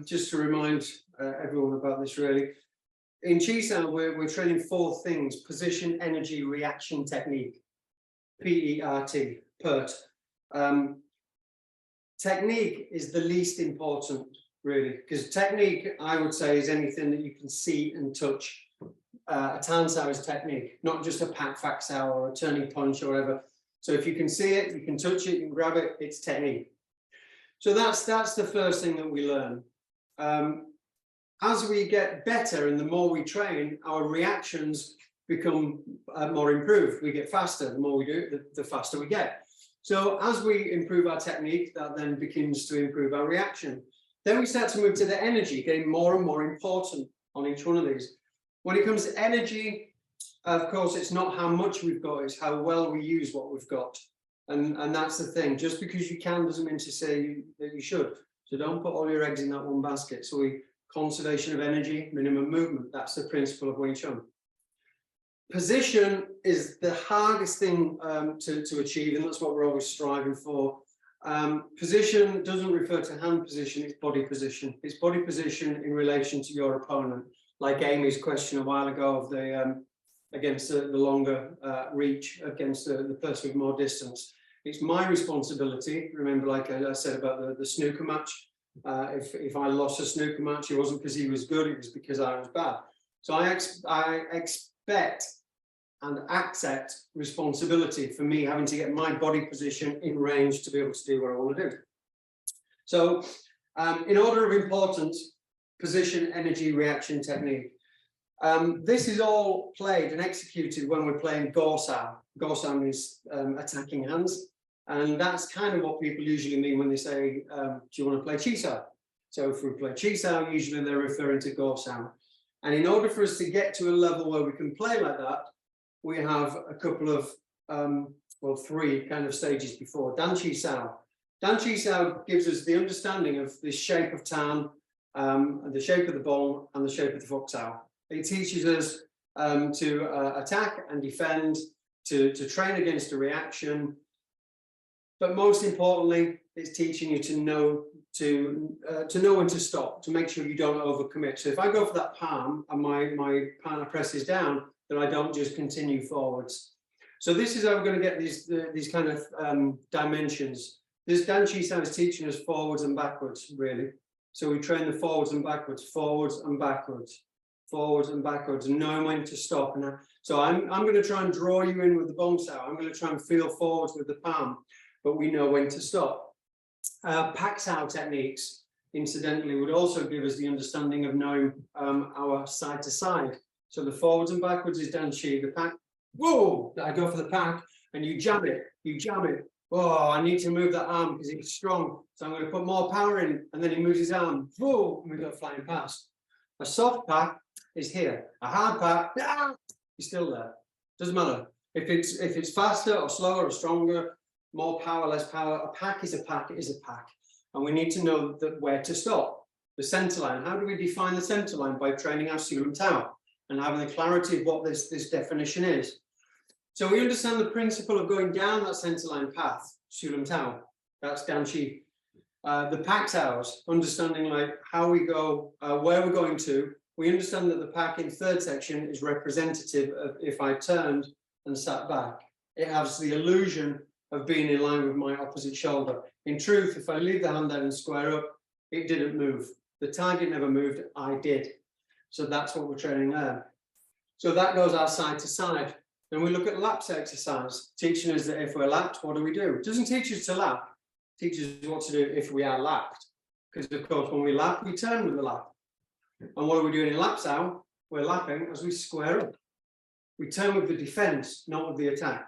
just to remind everyone about this really, in Chi Sau we're training 4 things: position, energy, reaction, technique. P-E-R-T, PERT. Technique is the least important really, because technique, I would say, is anything that you can see and touch. A Tan Sau is technique, not just a Pak Fak Sau or a turning punch or whatever. So if you can see it, you can touch it, you can grab it, it's technique. So that's the first thing that we learn. As we get better and the more we train, our reactions become more improved. We get faster. The more we do, the faster we get. So as we improve our technique, that then begins to improve our reaction. Then we start to move to the energy, getting more and more important on each one of these. When it comes to energy, of course, it's not how much we've got, it's how well we use what we've got. And that's the thing. Just because you can doesn't mean to say that you should. So don't put all your eggs in that one basket. So conservation of energy, minimum movement. That's the principle of Wing Chun. Position is the hardest thing to achieve, and that's what we're always striving for. Position doesn't refer to hand position, it's body position. It's body position in relation to your opponent. Like Amy's question a while ago of the against the longer reach against the person with more distance. It's my responsibility. Remember, like I said about the snooker match, if I lost a snooker match, it wasn't because he was good, it was because I was bad. So I expect and accept responsibility for me having to get my body position in range to be able to do what I want to do. So in order of importance: position, energy, reaction, technique. This is all played and executed when we're playing Gor Sau. Gor Sau means attacking hands, and that's kind of what people usually mean when they say, do you want to play Chi Sau? So if we play Chi Sau, usually they're referring to Gor Sau. And in order for us to get to a level where we can play like that, we have a couple of, well, 3 kind of stages before. Dan Chi Sau. Dan Chi Sau gives us the understanding of the shape of Tan, the shape of the ball, and the shape of the Fuk Sau. It teaches us to attack and defend, to train against a reaction, but most importantly, it's teaching you to know when to stop, to make sure you don't overcommit. So if I go for that palm and my partner presses down, then I don't just continue forwards. So this is how we're going to get these kind of dimensions. This Dan Chi Sau is teaching us forwards and backwards, really. So we train the forwards and backwards, forwards and backwards, forwards and backwards, and knowing when to stop. And so I'm going to try and draw you in with the Bong Sau. I'm going to try and feel forwards with the palm, but we know when to stop. Pak Sau techniques, incidentally, would also give us the understanding of knowing our side to side. So the forwards and backwards is Dan Chi. The Pak, whoa, I go for the Pak, and you jab it, you jab it. Oh, I need to move that arm because it's strong. So I'm going to put more power in, and then he moves his arm. Whoa, and we go flying past. A soft Pak is here. A hard Pak, he's still there. Doesn't matter. If it's faster or slower or stronger, more power, less power, a Pak is a Pak, it is a Pak. And we need to know where to stop. The center line. How do we define the center line? By training our Sulum Tao and having the clarity of what this definition is. So we understand the principle of going down that center line path, Sulum Tao. That's Dan Chi. The Pak Sau's, understanding like how we go, where we're going to. We understand that the Pak in third section is representative of if I turned and sat back. It has the illusion of being in line with my opposite shoulder. In truth, if I leave the hand there and square up, it didn't move. The target never moved, I did. So that's what we're training there. So that goes our side to side. Then we look at laps exercise, teaching us that if we're lapped, what do we do? It doesn't teach us to lap, it teaches us what to do if we are lapped. Because of course, when we lap, we turn with the lap. And what are we doing in lap Sau? We're lapping as we square up. We turn with the defense, not with the attack.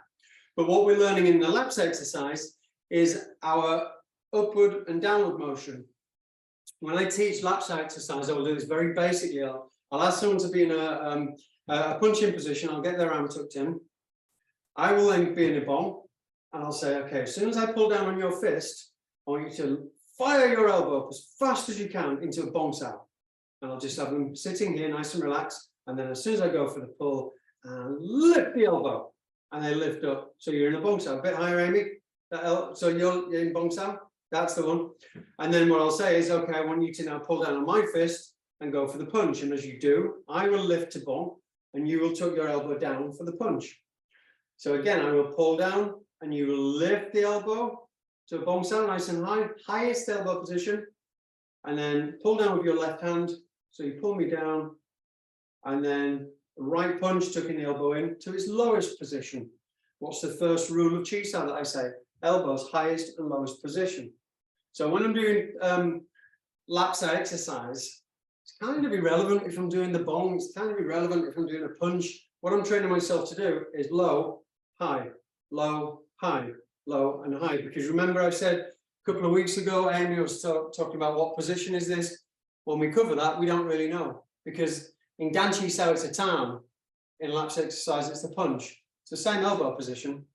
But what we're learning in the laps exercise is our upward and downward motion. When I teach laps exercise, I will do this very basically. I'll ask someone to be in a punching position. I'll get their arm tucked in. I will then be in a bomb, and I'll say, okay, as soon as I pull down on your fist, I want you to fire your elbow up as fast as you can into a Bong Sau. And I'll just have them sitting here nice and relaxed. And then as soon as I go for the pull, lift the elbow, and they lift up. So you're in a Bong Sau. A bit higher, Amy. So you're in Bong Sau. That's the one. And then what I'll say is, okay, I want you to now pull down on my fist and go for the punch. And as you do, I will lift to bong and you will tuck your elbow down for the punch. So again, I will pull down and you will lift the elbow to a bong sound, nice and high, highest elbow position. And then pull down with your left hand. So you pull me down and then right punch, tucking the elbow in to its lowest position. What's the first rule of Chi Sau that I say? Elbows highest and lowest position. So when I'm doing lapsa exercise, it's kind of irrelevant if I'm doing the bong, it's kind of irrelevant if I'm doing a punch. What I'm training myself to do is low, high, low, high, low and high. Because remember I said a couple of weeks ago, Amy was talking about what position is this? When we cover that, we don't really know. Because in Dan Chi Sau it's a tam, in lapsa exercise it's the punch. It's the same elbow position.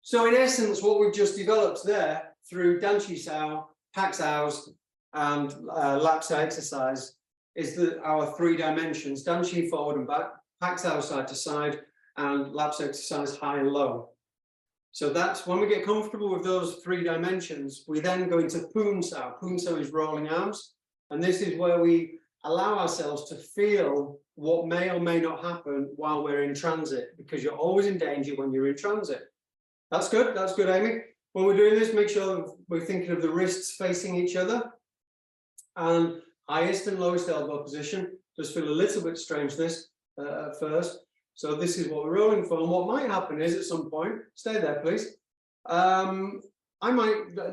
So in essence, what we've just developed there through Dan Chi Sau, Pak Sau's, and lapsa exercise is our 3 dimensions: Dan Chi forward and back, Pak Sau side to side, and lapsa exercise high and low. So that's when we get comfortable with those 3 dimensions, we then go into Poon Sau. Poon Sau is rolling arms, and this is where we allow ourselves to feel what may or may not happen while we're in transit, because you're always in danger when you're in transit. That's good, Amy. When we're doing this, make sure we're thinking of the wrists facing each other, and highest and lowest elbow position. Just feel a little bit strangeness at first. So this is what we're rolling for. And what might happen is at some point, stay there, please.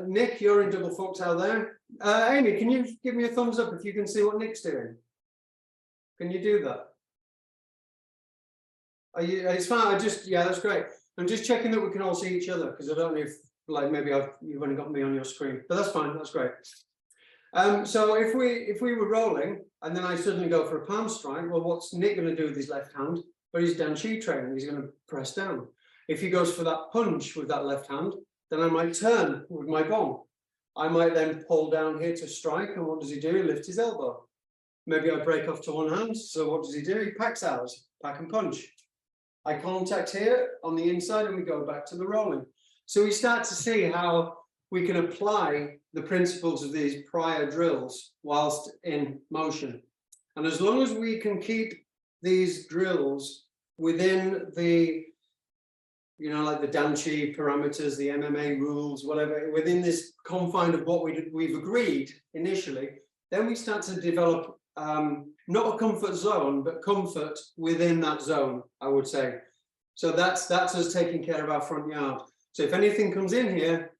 Nick, you're in double fox out there. Amy, can you give me a thumbs up if you can see what Nick's doing? Can you do that? It's fine. Yeah, that's great. I'm just checking that we can all see each other, because I don't know if, like, maybe you've only got me on your screen, but that's fine. That's great. So if we were rolling and then I suddenly go for a palm strike, well, what's Nick going to do with his left hand? But he's Dan Chi training. He's going to press down. If he goes for that punch with that left hand, then I might turn with my bong. I might then pull down here to strike, and what does he do? He lifts his elbow. Maybe I break off to one hand. So what does he do? He packs ours, pack and punch. Eye contact here on the inside, and we go back to the rolling. So we start to see how we can apply the principles of these prior drills whilst in motion. And as long as we can keep these drills within the, like the Dan Chi parameters, the MMA rules, whatever, within this confine of what we've agreed initially, then we start to develop not a comfort zone, but comfort within that zone, I would say. So that's us taking care of our front yard. So if anything comes in here,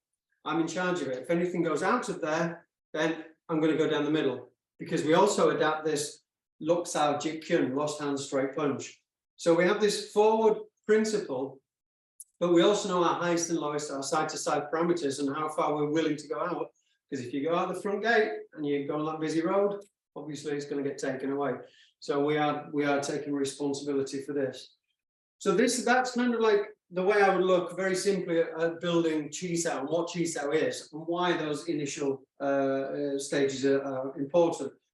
I'm in charge of it. If anything goes out of there, then I'm going to go down the middle, because we also adapt this Lok Sau Jit Kyun, lost hand straight punch. So we have this forward principle, but we also know our highest and lowest, our side-to-side parameters, and how far we're willing to go out. Because if you go out the front gate and you go on that busy road, obviously it's going to get taken away. So we are taking responsibility for this. So that's kind of like the way I would look very simply at building Chi Sau and what Chi Sau is and why those initial stages are important.